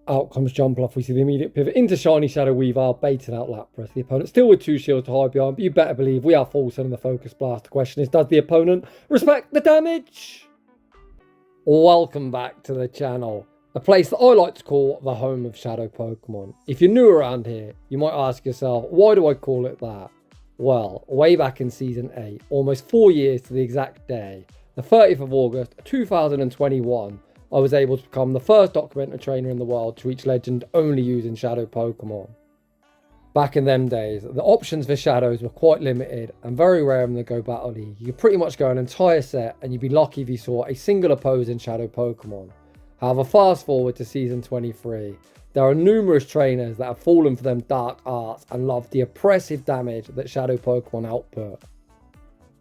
Out comes Jump Off. We see the immediate pivot into Shiny Shadow Weaver, baited out Lapras. The opponent still with 2 shields to hide behind, but you better believe we are full sending the Focus Blast. The question is, does the opponent respect the damage? Welcome back to the channel, a place that I like to call the home of Shadow Pokemon. If you're new around here, you might ask yourself, why do I call it that? Well, way back in Season 8, almost 4 years to the exact day, the 30th of August 2021, I was able to become the first documented trainer in the world to reach legend only using Shadow Pokemon. Back in them days, the options for Shadows were quite limited and very rare in the Go Battle League. You could pretty much go an entire set and you'd be lucky if you saw a single opposing Shadow Pokemon. However, fast forward to Season 23, there are numerous trainers that have fallen for them dark arts and love the oppressive damage that Shadow Pokemon output.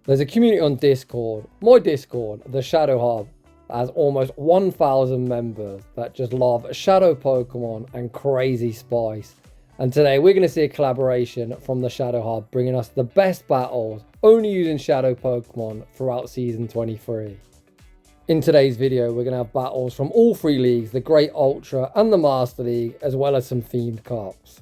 There's a community on Discord, my Discord, the Shadow Hub, has almost 1,000 members that just love Shadow Pokemon and crazy spice. And today we're going to see a collaboration from the Shadow Hub bringing us the best battles only using Shadow Pokemon throughout Season 23. In today's video we're going to have battles from all 3 leagues, the Great Ultra and the Master League, as well as some themed cups.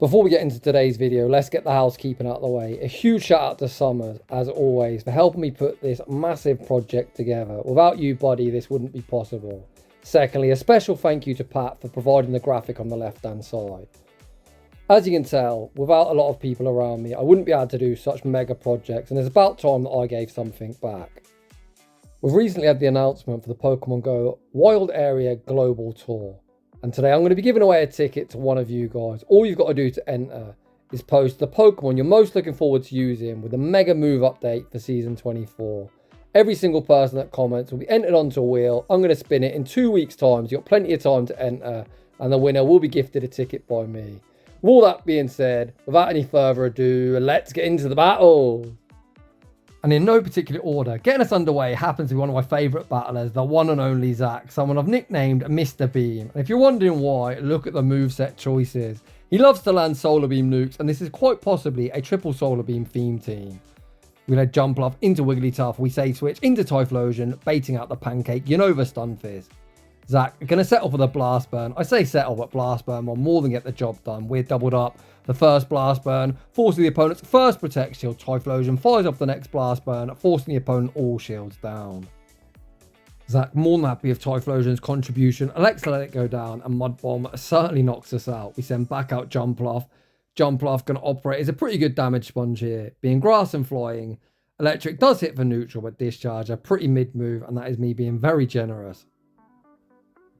Before we get into today's video, let's get the housekeeping out of the way. A huge shout out to Summers, as always, for helping me put this massive project together. Without you, buddy, this wouldn't be possible. Secondly, a special thank you to Pat for providing the graphic on the left-hand side. As you can tell, without a lot of people around me, I wouldn't be able to do such mega projects, and it's about time that I gave something back. We've recently had the announcement for the Pokemon Go Wild Area Global Tour. And today I'm going to be giving away a ticket to one of you guys. All you've got to do to enter is post the Pokemon you're most looking forward to using with a mega move update for Season 24. Every single person that comments will be entered onto a wheel. I'm going to spin it in 2 weeks' time, so you've got plenty of time to enter. And the winner will be gifted a ticket by me. With all that being said, without any further ado, let's get into the battle. And in no particular order, getting us underway happens to be one of my favourite battlers, the one and only Zach, someone I've nicknamed Mr. Beam. And if you're wondering why, look at the moveset choices. He loves to land Solar Beam nukes, and this is quite possibly a triple Solar Beam theme team. We let Jumpluff into Wigglytuff, we Save Switch into Typhlosion, baiting out the Pancake, Unova Stunfisk. Zach going to settle for the Blast Burn. I say settle, but Blast Burn will more than get the job done. We're doubled up. The first Blast Burn, forcing the opponent's first Protect Shield. Typhlosion fires off the next Blast Burn, forcing the opponent all shields down. Zach more than happy with Typhlosion's contribution, elects to let it go down, and Mud Bomb certainly knocks us out. We send back out Jumpluff. Jumpluff going to operate as a pretty good damage sponge here, being grass and flying. Electric does hit for neutral, but Discharge a pretty mid move, and that is me being very generous.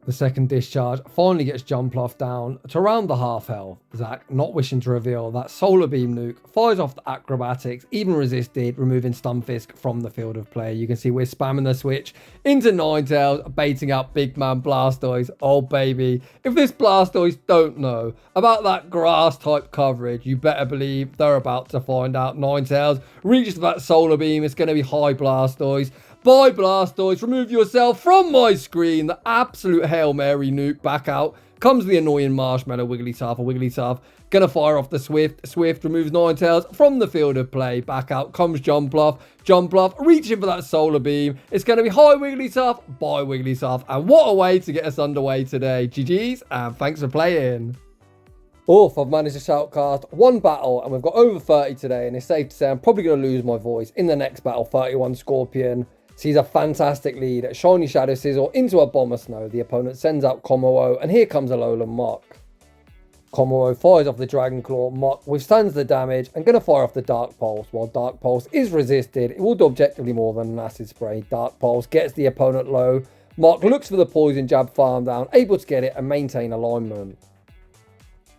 The second Discharge finally gets Jumpluff down to around the half health. Zach, not wishing to reveal that Solar Beam nuke, fires off the Acrobatics, even resisted, removing Stunfisk from the field of play. You can see we're spamming the switch into Ninetales, baiting out Big Man Blastoise. Oh baby, if this Blastoise don't know about that grass type coverage, you better believe they're about to find out. Ninetales reaches for that Solar Beam, it's going to be high Blastoise. Bye Blastoise, remove yourself from my screen. The absolute Hail Mary nuke back out. Comes the annoying Marshmallow Wigglytuff. Wigglytuff gonna fire off the Swift. Swift removes Ninetales from the field of play. Back out comes Jumpluff. Jumpluff reaching for that Solar Beam. It's gonna be high Wigglytuff, bye Wigglytuff. And what a way to get us underway today. GG's and thanks for playing. Oof, I've managed to shoutcast one battle and we've got over 30 today, and it's safe to say I'm probably going to lose my voice in the next battle. 31 Scorpion sees a fantastic lead at Shiny Shadow Sizzle into a Bomber Snow. The opponent sends out Kommo-o, and here comes a Alolan Muk. Kommo-o fires off the Dragon Claw. Muk withstands the damage and going to fire off the Dark Pulse. While Dark Pulse is resisted, it will do objectively more than an Acid Spray. Dark Pulse gets the opponent low. Muk looks for the Poison Jab farm down, able to get it and maintain alignment.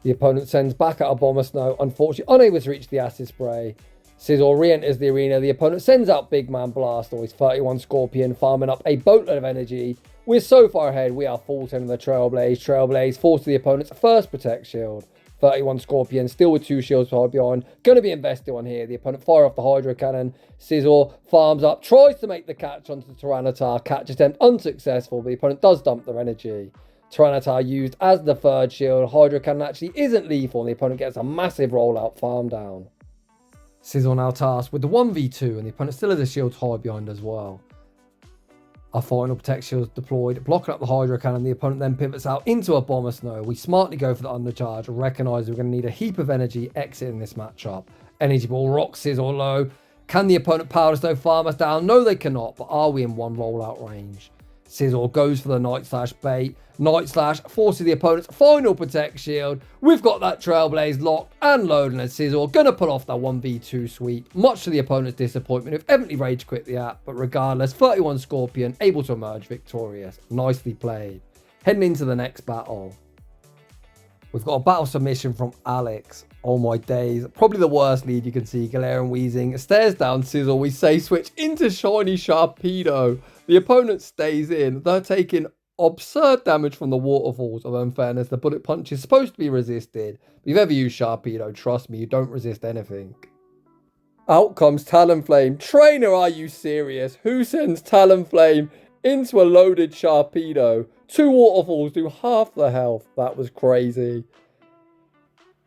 The opponent sends back out a Bomber Snow, unfortunately unable to reach the Acid Spray. Sizzle re-enters the arena. The opponent sends out Big Man Blastoise. 31 Scorpion farming up a boatload of energy. We're so far ahead, we are full 10 of the Trailblaze. Trailblaze forces the opponent's first Protect Shield. 31 Scorpion still with 2 shields hard behind. Going to be invested on here. The opponent fire off the Hydro Cannon. Sizzle farms up, tries to make the catch onto the Tyranitar. Catch attempt unsuccessful, but the opponent does dump their energy. Tyranitar used as the third shield. Hydro Cannon actually isn't lethal, and the opponent gets a massive rollout farm down. Sizzle now tasked with the 1v2, and the opponent still has a shield hide behind as well. Our final protect shield is deployed, blocking up the Hydro Cannon. The opponent then pivots out into a Bomber Snow. We smartly go for the undercharge, recognise we're going to need a heap of energy exiting this matchup. Energy Ball rocks Sizzle low. Can the opponent Power Snow farm us down? No, they cannot, but are we in one rollout range? Sizzle goes for the Night Slash bait. Night Slash forces the opponent's final protect shield. We've got that Trailblaze locked and loading, and Sizzle gonna pull off that 1v2 sweep, much to the opponent's disappointment, who've evidently rage quit the app, but regardless, 31 Scorpion able to emerge victorious. Nicely played. Heading into the next battle. We've got a battle submission from Alex. Oh my days. Probably the worst lead you can see. Galarian Weezing stares down Sizzle. We say switch into Shiny Sharpedo. The opponent stays in. They're taking absurd damage from the waterfalls. Of unfairness, the bullet punch is supposed to be resisted. If you've ever used Sharpedo, trust me, you don't resist anything. Out comes Talonflame. Trainer, are you serious? Who sends Talonflame into a loaded Sharpedo? 2 waterfalls do half the health. That was crazy.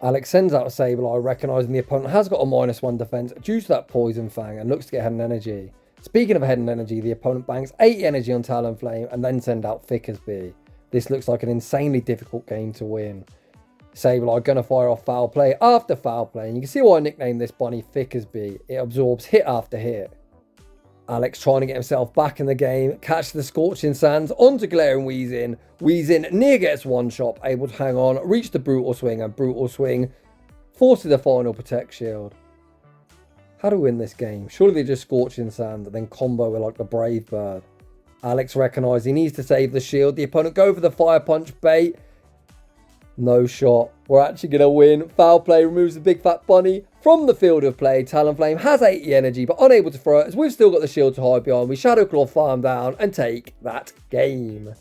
Alex sends out a Sableye, recognising the opponent has got a -1 defence due to that Poison Fang and looks to get ahead in energy. Speaking of ahead in energy, the opponent bangs 80 energy on Talonflame and then send out Fickersby. This looks like an insanely difficult game to win. Sableye gonna fire off Foul Play after Foul Play, and you can see why I nicknamed this bunny Fickersby. It absorbs hit after hit. Alex trying to get himself back in the game, catch the Scorching Sands onto Galarian Weezing. Weezing near gets one shot, able to hang on, reach the Brutal Swing, and Brutal Swing forces the final Protect Shield. How do we win this game? Surely they just Scorching Sand and then combo with like the Brave Bird. Alex recognises he needs to save the shield. The opponent go for the Fire Punch bait. No shot. We're actually going to win. Foul Play removes the Big Fat Bunny from the field of play. Talonflame has 80 energy but unable to throw it as we've still got the shield to hide behind. We Shadow Claw farm down and take that game.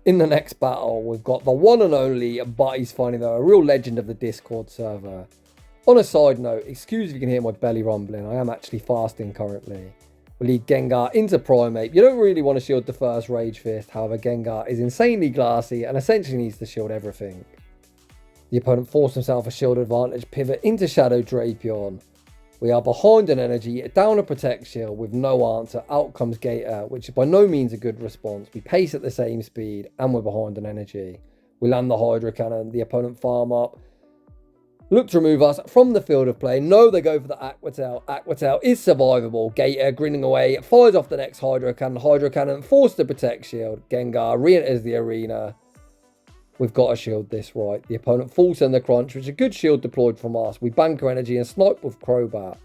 In the next battle, we've got the one and only, but he's funny though, a real legend of the Discord server. On a side note, excuse if you can hear my belly rumbling, I am actually fasting currently. We lead Gengar into Primeape. You don't really want to shield the first Rage Fist, however Gengar is insanely glassy and essentially needs to shield everything. The opponent forced himself a shield advantage, pivot into Shadow Drapion. We are behind in energy, down a Protect Shield with no answer. Out comes Gator, which is by no means a good response. We pace at the same speed and we're behind in energy. We land the Hydro Cannon, the opponent farm up. Look to remove us from the field of play. No, they go for the Aqua Tail. Aqua Tail is survivable. Gator grinning away, fires off the next Hydro Cannon. Hydro Cannon forced to Protect Shield. Gengar re-enters the arena. We've got to shield this right. The opponent falls in the crunch, which is a good shield deployed from us. We bank our energy and snipe with Crobat.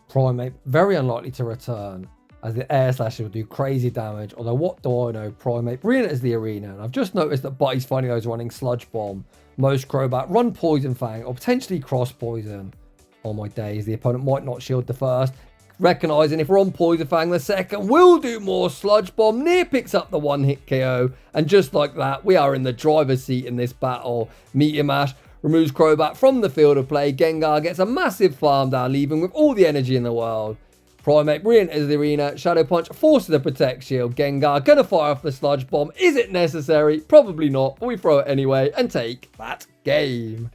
Primeape, very unlikely to return, as the Air Slash will do crazy damage. Although, what do I know? Primeape re-enters the arena, and I've just noticed that Buddy's Funny is running Sludge Bomb. Most Crobat run Poison Fang, or potentially Cross Poison. Oh my days, the opponent might not shield the first. Recognising if we're on Poison Fang, the second will do more. Sludge Bomb near picks up the one-hit KO. And just like that, we are in the driver's seat in this battle. Meteor Mash removes Crobat from the field of play. Gengar gets a massive farm down, leaving with all the energy in the world. Primeape re-enters the arena. Shadow Punch forces the Protect Shield. Gengar gonna fire off the Sludge Bomb. Is it necessary? Probably not, but we throw it anyway and take that game.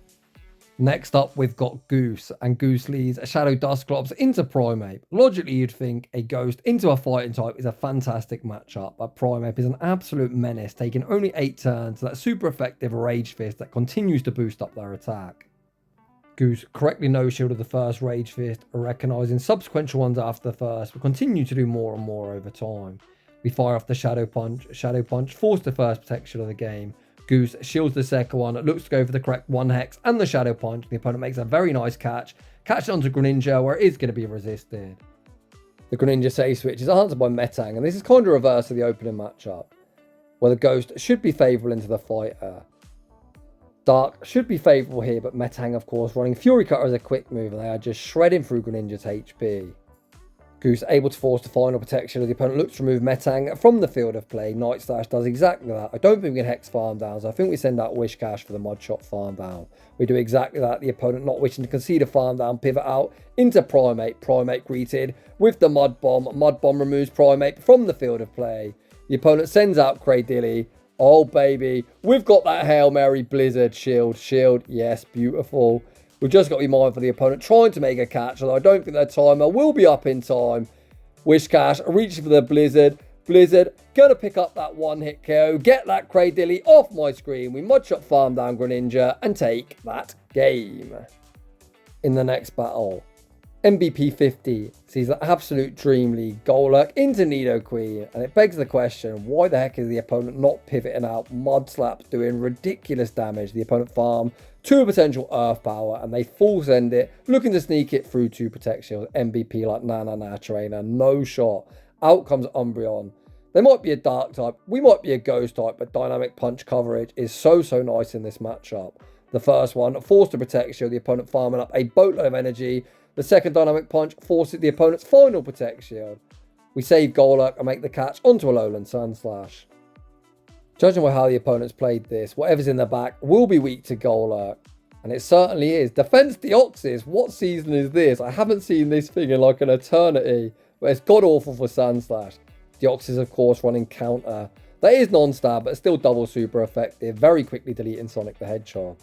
Next up, we've got Goose, and Goose leads a Shadow Dusclops into Primeape. Logically, you'd think a Ghost into a fighting type is a fantastic matchup, but Primeape is an absolute menace, taking only 8 turns to that super effective Rage Fist that continues to boost up their attack. Goose correctly no-shielded the first Rage Fist, recognising subsequent ones after the first will continue to do more and more over time. We fire off the Shadow Punch forced the first protection of the game. Goose shields the second one, looks to go for the correct 1-hex and the Shadow Punch. The opponent makes a very nice catch it onto Greninja where it is going to be resisted. The Greninja save switch is answered by Metang, and this is kind of reverse of the opening matchup, where the Ghost should be favourable into the fighter. Dark should be favourable here, but Metang, of course, running Fury Cutter as a quick move, and they are just shredding through Greninja's HP. Goose able to force the final protection as the opponent looks to remove Metang from the field of play. Night Slash does exactly that. I don't think we can Hex farm down, so I think we send out Wish Cash for the Mud Shot farm down. We do exactly that. The opponent not wishing to concede a farm down, pivot out into Primeape. Primeape greeted with the Mud Bomb. Mud Bomb removes Primeape from the field of play. The opponent sends out Cradilly. Oh baby, we've got that Hail Mary Blizzard shield. Yes, beautiful. We've just got to be mindful of the opponent trying to make a catch, although I don't think their timer will be up in time. Wishcash reaching for the Blizzard. Blizzard gonna pick up that one-hit KO, get that Cradilly off my screen. We mudshot farm down Greninja and take that game. In the next battle, MVP 50 sees the absolute Dream League Golurk into Nidoqueen, and it begs the question, why the heck is the opponent not pivoting out? Mudslap doing ridiculous damage. The opponent farm to a potential Earth Power, and they full send it, looking to sneak it through 2 Protect Shields. MVP like, nah, trainer, no shot. Out comes Umbreon. They might be a Dark type, we might be a Ghost type, but Dynamic Punch coverage is so nice in this matchup. The first one, forced to Protect Shield, the opponent farming up a boatload of energy. The second Dynamic Punch forces the opponent's final Protect Shield. We save Golurk and make the catch onto a Lowland Sunslash. Judging by how the opponents played this, whatever's in the back will be weak to Golurk. And it certainly is. Defense Deoxys, what season is this? I haven't seen this thing in like an eternity. But it's god awful for Sandslash. Deoxys, of course, running counter. That is non-stab, but still double super effective. Very quickly deleting Sonic the Hedgehog.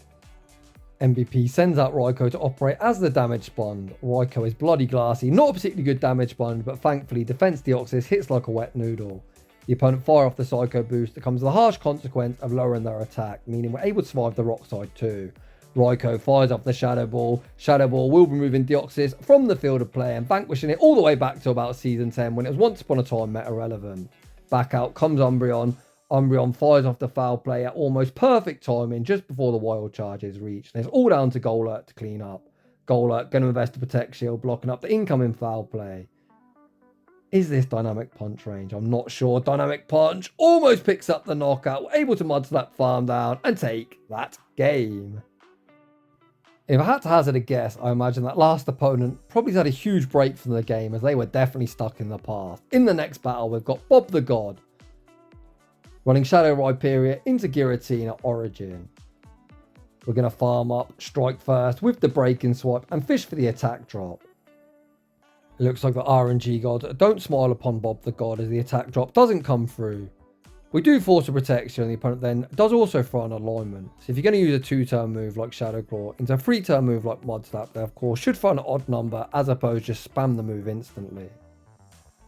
MVP sends out Raikou to operate as the damage sponge. Raikou is bloody glassy, not a particularly good damage sponge, but thankfully Defense Deoxys hits like a wet noodle. The opponent fire off the Psycho boost that comes with the harsh consequence of lowering their attack, meaning we're able to survive the rock side too. Raikou fires off the Shadow Ball. Shadow Ball will be moving Deoxys from the field of play and vanquishing it all the way back to about Season 10 when it was once upon a time meta relevant. Back out comes Umbreon. Umbreon fires off the foul play at almost perfect timing just before the wild charge is reached. And it's all down to Golurk to clean up. Golurk going to invest the Protect Shield, blocking up the incoming foul play. Is this Dynamic Punch range? I'm not sure. Dynamic Punch almost picks up the knockout. We're able to mudslap farm down and take that game. If I had to hazard a guess, I imagine that last opponent probably had a huge break from the game as they were definitely stuck in the past. In the next battle, we've got Bob the God running Shadow Rhyperior into Giratina Origin. We're going to farm up, strike first with the breaking swipe and fish for the attack drop. It looks like the RNG God don't smile upon Bob the God as the attack drop doesn't come through. We do force a protection and the opponent then does also throw an alignment. So if you're going to use a 2-turn move like Shadow Claw into a 3-turn move like Mudslap, they of course should throw an odd number as opposed to just spam the move instantly.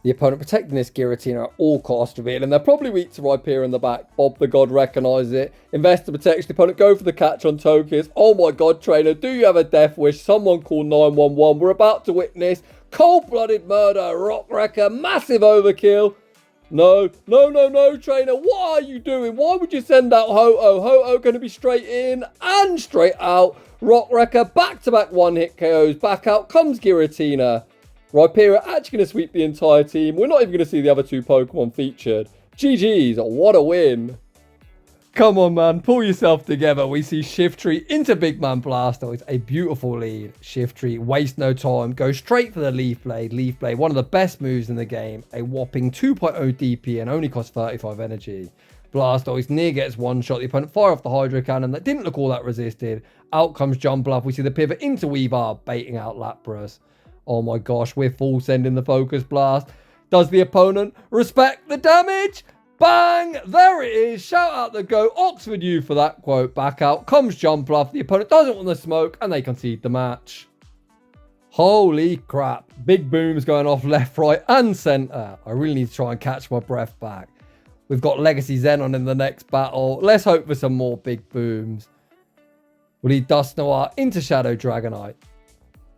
The opponent protecting this Giratina at all costs, revealing they're probably weak to Rhyperior in the back. Bob the God recognises it. Invest the protection. The opponent go for the catch on Togekiss. Oh my god, trainer, do you have a death wish? Someone call 911. We're about to witness cold-blooded murder. Rock Wrecker, massive overkill. No, trainer, what are you doing? Why would you send out Ho-Oh? Ho-Oh going to be straight in and straight out. Rock Wrecker, back-to-back one-hit KOs. Back out comes Giratina. Rhyperior actually going to sweep the entire team. We're not even going to see the other 2 Pokemon featured. GG's, what a win. Come on, man, pull yourself together. We see Shiftry into Big Man Blastoise. A beautiful lead. Shiftry, waste no time. Go straight for the Leaf Blade. Leaf Blade, one of the best moves in the game. A whopping 2.0 DP and only costs 35 energy. Blastoise near gets one shot. The opponent fire off the Hydro Cannon that didn't look all that resisted. Out comes Jumpluff. We see the pivot into Weavile, baiting out Lapras. Oh my gosh, we're full sending the Focus Blast. Does the opponent respect the damage? Bang! There it is. Shout out the GOAT Oxford U for that quote. Back out comes Jumpluff. The opponent doesn't want the smoke and they concede the match. Holy crap. Big booms going off left, right and centre. I really need to try and catch my breath back. We've got Legacy Xenon in the next battle. Let's hope for some more big booms. We'll lead Dusknoir into Shadow Dragonite.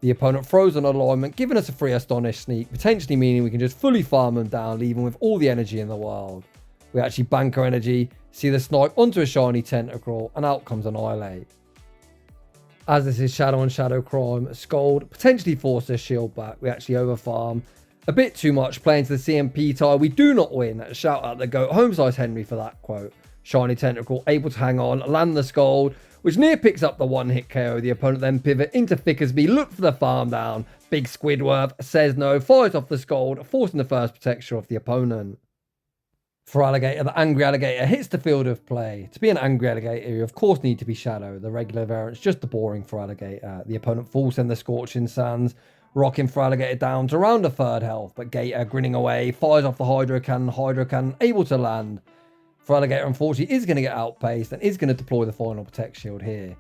The opponent throws an alignment, giving us a free Astonish Sneak, potentially meaning we can just fully farm them down, leaving with all the energy in the world. We actually bank our energy, see the snipe onto a shiny Tentacruel, and out comes Annihilate. As this is Shadow on Shadow Crime, Scold potentially force their shield back. We actually overfarm a bit too much, playing to the CMP tie. We do not win. Shout out the GOAT Homesize Henry for that quote. Shiny Tentacruel able to hang on, land the Scold, which near picks up the one-hit KO. The opponent then pivot into Thickersby, look for the farm down. Big Squidward says no, fires off the Scold, forcing the first protection off the opponent. For Alligator, the Angry Alligator hits the field of play. To be an Angry Alligator, you of course need to be Shadow. The regular variant's just the boring for Alligator. The opponent full send the Scorching Sands, rocking for Alligator down to around a third health, but Gator grinning away, fires off the Hydro Cannon able to land. For Alligator, unfortunately, is going to get outpaced and is going to deploy the final Protect Shield here.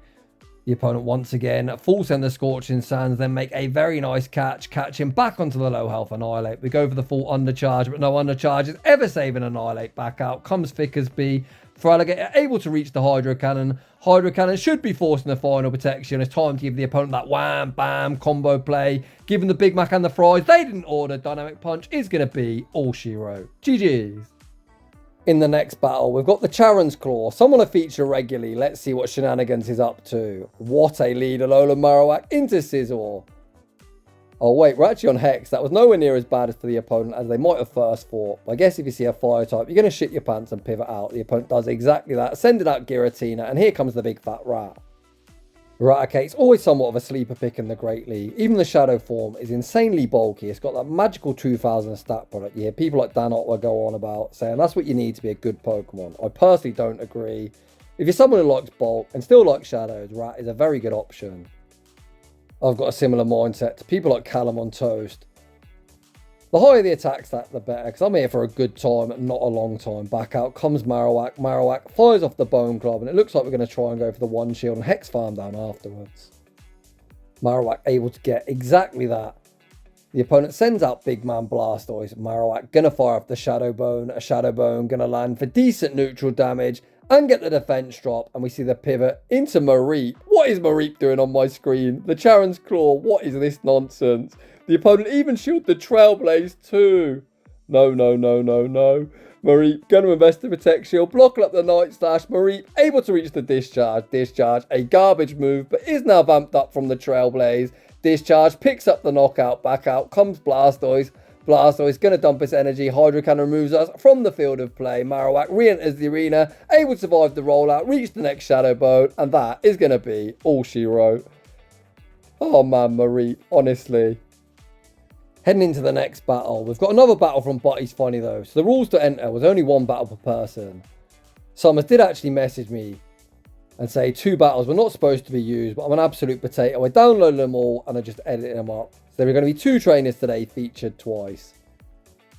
The opponent once again full send the Scorching Sands, then make a very nice catch him back onto the low health Annihilate. We go for the full undercharge, but no undercharge is ever saving Annihilate. Back out comes Fickersby. Feraligatr able to reach the Hydro Cannon. Hydro Cannon should be forcing the final protection. It's time to give the opponent that wham, bam combo play. Given the Big Mac and the fries they didn't order, Dynamic Punch is going to be all she wrote. GG's. In the next battle, we've got the Charon's Claw. Someone to feature regularly. Let's see what shenanigans is up to. What a lead, Alola Marowak into Scizor. Oh wait, we're actually on Hex. That was nowhere near as bad as for the opponent as they might have first thought. I guess if you see a fire type, you're going to shit your pants and pivot out. The opponent does exactly that, sending out Giratina, and here comes the big fat rat. Eradicate's always somewhat of a sleeper pick in the Great League. Even the Shadow form is insanely bulky. It's got that magical 2000 stat product. You hear people like Dan Otler go on about saying that's what you need to be a good Pokemon. I personally don't agree. If you're someone who likes bulk and still likes Shadows, Rat is a very good option. I've got a similar mindset to people like Callum on Toast. The higher the attack stat, the better, because I'm here for a good time, not a long time. Back out comes Marowak. Marowak fires off the Bone Club, and it looks like we're going to try and go for the one shield and Hex Farm down afterwards. Marowak able to get exactly that. The opponent sends out Big Man Blastoise. Marowak going to fire off the Shadow Bone. A Shadow Bone going to land for decent neutral damage and get the defense drop, and we see the pivot into Mareep. What is Mareep doing on my screen? The Charon's Claw, what is this nonsense? The opponent even shielded the Trailblaze too. No. Mareep going to invest the Protect Shield, blocking up the Night Slash. Mareep able to reach the Discharge. Discharge, a garbage move, but is now vamped up from the Trailblaze. Discharge picks up the knockout. Back out comes Blastoise. Blastoise going to dump its energy. Hydro Cannon removes us from the field of play. Marowak re-enters the arena, able to survive the rollout, reach the next Shadow Bone, and that is going to be all she wrote. Oh man, Mareep, honestly. Heading into the next battle, we've got another battle from Butty's Funny though. So the rules to enter was only one battle per person. Summers did actually message me and say 2 battles were not supposed to be used, but I'm an absolute potato. I downloaded them all and I just edited them up. So there are going to be 2 trainers today featured twice.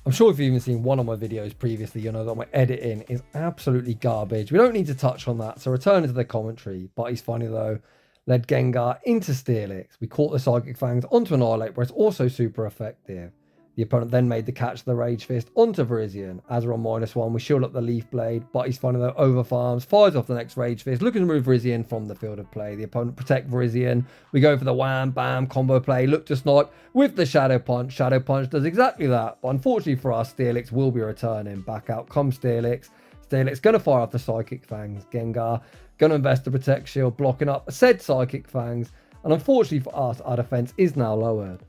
I'm sure if you've even seen one of my videos previously, you know that my editing is absolutely garbage. We don't need to touch on that, so returning to the commentary. Butty's Funny though led Gengar into Steelix. We caught the Psychic Fangs onto Annihilate, where it's also super effective. The opponent then made the catch of the Rage Fist onto Virizion. As we're on -1, we shield up the Leaf Blade. Butty's Funny though overfarms, fires off the next Rage Fist, looking to remove Virizion from the field of play. The opponent protect Virizion. We go for the wham bam combo play, look to snipe with the Shadow Punch. Shadow Punch does exactly that, but unfortunately for us, Steelix will be returning. Back out comes Steelix. Steelix going to fire off the Psychic Fangs. Gengar going to invest the Protect Shield, blocking up said Psychic Fangs. And unfortunately for us, our defense is now lowered.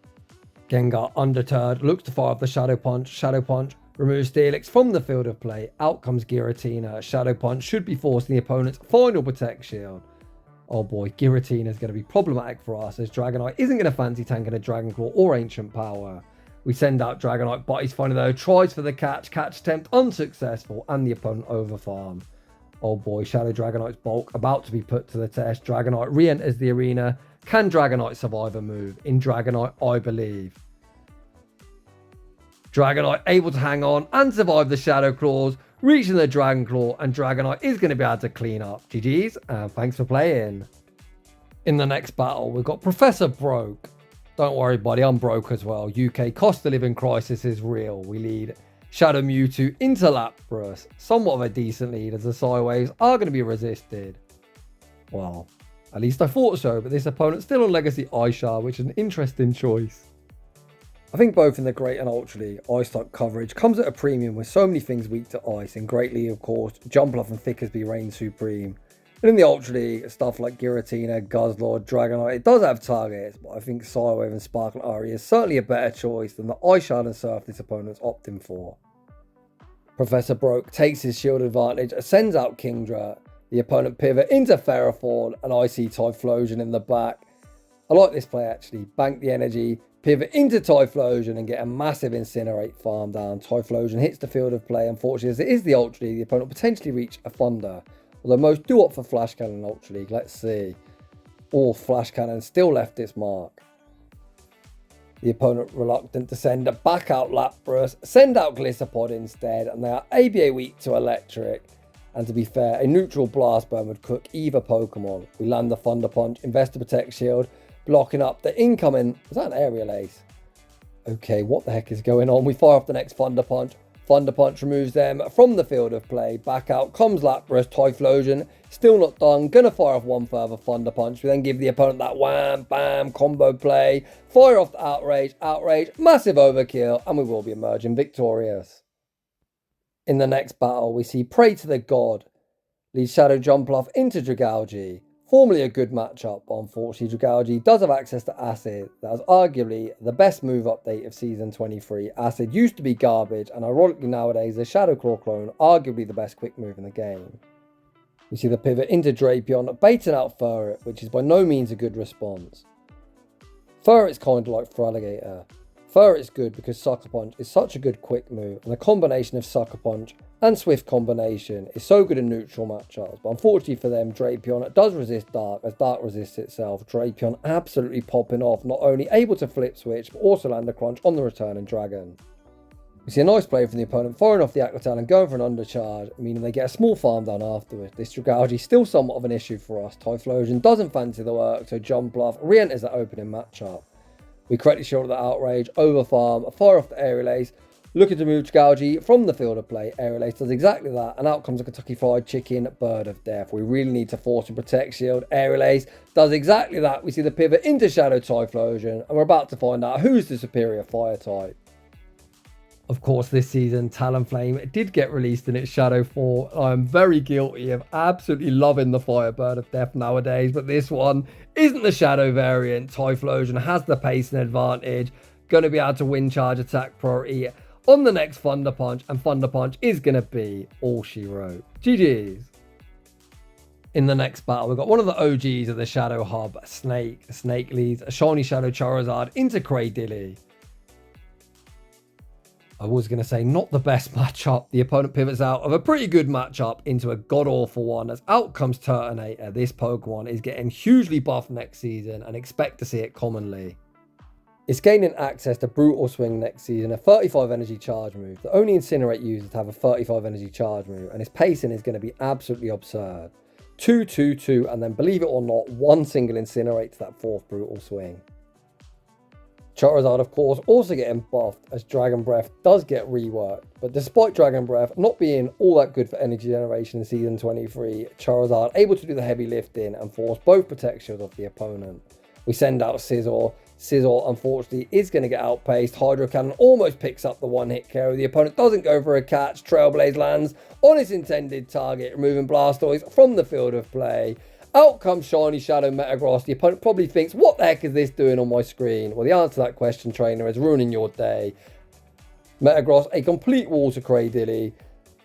Gengar, undeterred, looks to fire off the Shadow Punch. Shadow Punch removes Steelix from the field of play. Out comes Giratina. Shadow Punch should be forcing the opponent's final Protect Shield. Oh boy, Giratina is going to be problematic for us as Dragonite isn't going to fancy tanking a Dragon Claw or Ancient Power. We send out Dragonite. Butty's Funny though tries for the catch attempt unsuccessful, and the opponent overfarm. Oh boy, Shadow Dragonite's bulk about to be put to the test. Dragonite re-enters the arena. Can Dragonite survive a move? In Dragonite, I believe. Dragonite able to hang on and survive the Shadow Claws, reaching the Dragon Claw, and Dragonite is going to be able to clean up. GG's, and thanks for playing. In the next battle, we've got Professor Broke. Don't worry, buddy, I'm broke as well. UK cost of living crisis is real. We lead Shadow Mewtwo into Lapras. Somewhat of a decent lead as the Psywaves are going to be resisted. Well, at least I thought so, but this opponent's still on Legacy Aisha, which is an interesting choice. I think both in the Great and Ultra League, Ice type coverage comes at a premium with so many things weak to Ice. In Great League, of course, Jumpluff and Fickersby reign supreme. And in the Ultra League, stuff like Giratina, Guzzlord, Dragonite, it does have targets, but I think Psywave and Sparkle Ari is certainly a better choice than the Ice Shard and Surf this opponent's opting for. Professor Broke takes his shield advantage, sends out Kingdra. The opponent pivot into Ferrothorn and Icy Typhlosion in the back. I like this play actually. Bank the energy, pivot into Typhlosion and get a massive Incinerate farm down. Typhlosion hits the field of play. Unfortunately, as it is the Ultra League, the opponent will potentially reach a Thunder. Although most do opt for Flash Cannon in Ultra League. Let's see. All Flash Cannon still left its mark. The opponent reluctant to send a back out Lapras. Send out Gliscopod instead. And they are ABA weak to Electric. And to be fair, a neutral blast burn would cook either Pokemon. We land the Thunder Punch, invest the Protect Shield, blocking up the incoming... Was that an Aerial Ace? Okay, what the heck is going on? We fire off the next Thunder Punch. Thunder Punch removes them from the field of play. Back out comes Lapras, Typhlosion. Still not done. Gonna fire off one further Thunder Punch. We then give the opponent that wham, bam, combo play. Fire off the Outrage, Outrage, massive overkill, and we will be emerging victorious. In the next battle, we see Pray to the God. Leads Shadow Jumpluff into Dragalge. Formerly a good matchup, but unfortunately Dragalge does have access to Acid. That was arguably the best move update of Season 23. Acid used to be garbage, and ironically nowadays the Shadow Claw clone, arguably the best quick move in the game. We see the pivot into Drapion, baiting out Furret, which is by no means a good response. Furret's kind of like Feraligatr. Furret's good because Sucker Punch is such a good quick move, and the combination of Sucker Punch and Swift combination is so good in neutral matchups. But unfortunately for them, Drapion does resist Dark, as Dark resists itself. Drapion absolutely popping off, not only able to flip switch, but also land a crunch on the returning Dragon. We see a nice play from the opponent, firing off the Aqua Tail and going for an undercharge, meaning they get a small farm down afterwards. This Dragalge is still somewhat of an issue for us. Typhlosion doesn't fancy the work, so Jumpluff re-enters that opening matchup. We correctly shield the Outrage, over farm, fire off the Aerial Ace, looking to move Dragalge from the field of play. Aerial Ace does exactly that, and out comes a Kentucky Fried Chicken, Bird of Death. We really need to force and protect shield. Aerial Ace does exactly that. We see the pivot into Shadow Typhlosion, and we're about to find out who's the superior fire type. Of course, this season, Talonflame did get released in its Shadow form. I am very guilty of absolutely loving the Firebird of Death nowadays, but this one isn't the Shadow variant. Typhlosion has the pace and advantage, going to be able to win charge attack priority on the next Thunder Punch, and Thunder Punch is going to be all she wrote. GG's. In the next battle, we've got one of the OGs of the Shadow Hub, Snake. Snake leads a Shiny Shadow Charizard into Cradilly. I was going to say not the best matchup. The opponent pivots out of a pretty good matchup into a god-awful one, as out comes Turtonator. This Pokemon is getting hugely buffed next season and expect to see it commonly. It's gaining access to Brutal Swing next season, a 35 energy charge move. The only Incinerate users to have a 35 energy charge move, and its pacing is going to be absolutely absurd. 2-2-2, and then believe it or not, one single Incinerate to that fourth Brutal Swing. Charizard, of course, also getting buffed as Dragon Breath does get reworked. But despite Dragon Breath not being all that good for energy generation in Season 23, Charizard able to do the heavy lifting and force both Protect Shields off the opponent. We send out Scizor. Scizor, unfortunately, is going to get outpaced. Hydro Cannon almost picks up the one-hit KO. The opponent doesn't go for a catch. Trailblaze lands on its intended target, removing Blastoise from the field of play. Out comes Shiny Shadow Metagross. The opponent probably thinks, what the heck is this doing on my screen? Well, the answer to that question, trainer, is ruining your day. Metagross, a complete wall to Cradilly.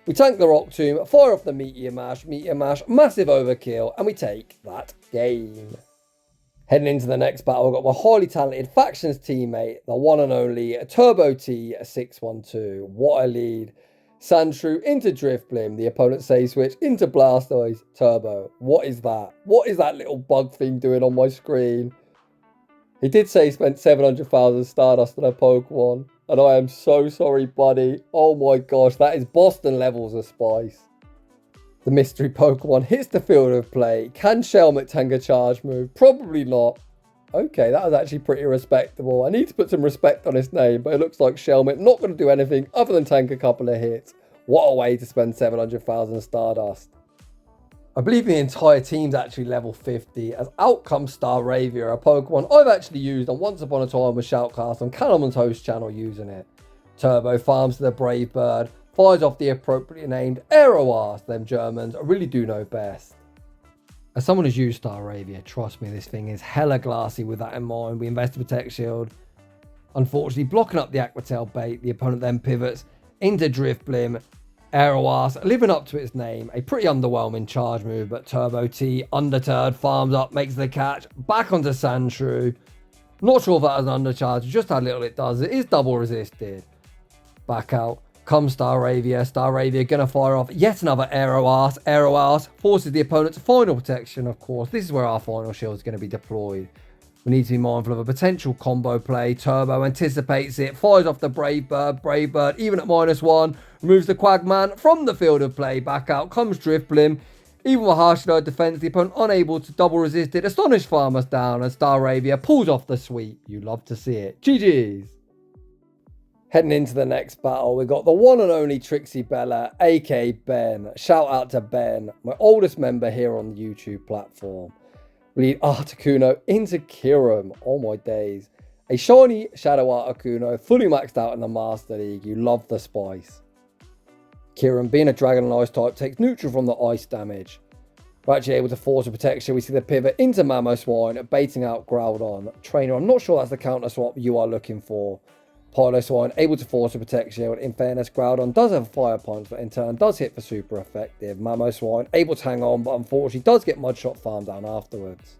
We tank the Rock Tomb, fire off the Meteor Mash, massive overkill, and we take that game. Heading into the next battle, we've got my highly talented Factions teammate, the one and only Turbo T612. What a lead. Sandshrew into Drifblim, the opponent save switch into Blastoise. Turbo, what is that? What is that little bug thing doing on my screen? He did say he spent 700,000 Stardust on a Pokemon, and I am so sorry, buddy. Oh my gosh, that is Boston levels of spice. The mystery Pokemon hits the field of play. Can Shelmet tank a charge move? Probably not. Okay, that was actually pretty respectable. I need to put some respect on his name, but it looks like Shelmet not going to do anything other than tank a couple of hits. What a way to spend 700,000 Stardust. I believe the entire team's actually level 50, as out comes Staravia, a Pokemon I've actually used on Once Upon a Time with Shoutcast on Callum's host channel using it. Turbo farms to the Brave Bird, fires off the appropriately named Aeroas. Them Germans really do know best. As someone who's used Staravia, trust me, this thing is hella glassy with that in mind. We invest a Protect Shield. Unfortunately, blocking up the Aqua Tail bait, the opponent then pivots into Drifblim. Aeroas, living up to its name, a pretty underwhelming charge move, but Turbo T, undeterred, farms up, makes the catch, back onto Sandshrew. Not sure if that was an undercharge, just how little it does. It is double resisted. Back out comes Staravia. Staravia gonna fire off yet another Aeroas. Aeroas forces the opponent's final protection, of course. This is where our final shield is going to be deployed. We need to be mindful of a potential combo play. Turbo anticipates it, fires off the Brave Bird. Brave Bird, even at -1, Removes the Quagman from the field of play. Back out comes Drifblim. Even with harsh defense, the opponent unable to double resist it. Astonish Farmers down and Staravia pulls off the sweep. You love to see it. GG's. Heading into the next battle, we've got the one and only Trixie Bella, aka Ben. Shout out to Ben, my oldest member here on the YouTube platform. We lead Articuno into Kiram. Oh my days. A shiny Shadow Articuno, fully maxed out in the Master League. You love the spice. Kiram, being a Dragon and Ice type, takes neutral from the ice damage. We're actually able to force a protection. We see the pivot into Mamoswine, baiting out Groudon. Trainer, I'm not sure that's the counter swap you are looking for. Piloswine, able to force a protection. In fairness, Groudon does have a Fire Punch, but in turn does hit for super effective. Mamoswine, able to hang on, but unfortunately does get Mudshot farmed down afterwards.